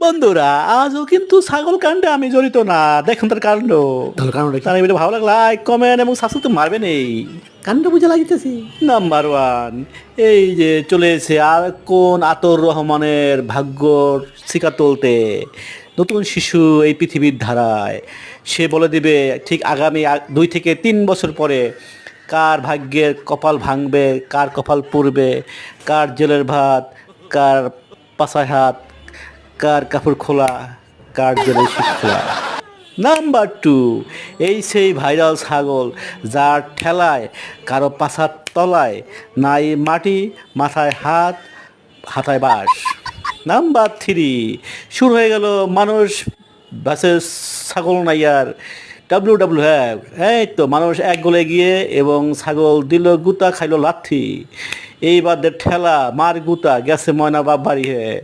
বন্ধুরা আজও কিন্তু ছাগল কাণ্ডে আমি জড়িত না, দেখুন তার কাণ্ড। তাহলে কারণটা কি? তার ভিডিও ভালো লাগলে লাইক কমেন্ট এবং সাবস্ক্রাইব তো মারবেন। এই কাণ্ড বুঝে লাগিতেছি। নাম্বার ওয়ান, এই যে চলে এসে আর কোন আতর রহমানের ভাগ্য শিকার তুলতে নতুন শিশু এই পৃথিবীর ধারায়। সে বলে দিবে ঠিক আগামী 2 থেকে 3 বছর পরে কার ভাগ্যের কপাল ভাঙবে, কার কপাল পুড়বে, কার জেলের ভাত, কার পাছায় হাত, কার কাপড় খোলা, কার জেলের শিক খোলা। নাম্বার টু, এই সেই ভাইরাল ছাগল যার ঠেলায় কারো পাছার তলায় নাই মাটি, মাথায় হাত, হাতায় বাঁশ। নাম্বার থ্রি, শুরু হয়ে গেল মানুষ ভার্সেস ছাগল নাইয়ার WWF। এই তো মানুষ এক গোলে গিয়ে এবং ছাগল দিল গুতা, খাইলো লাথি। এইবার ঠেলা মার গুতা গেছে ময়না বাপ বাড়ি হয়ে।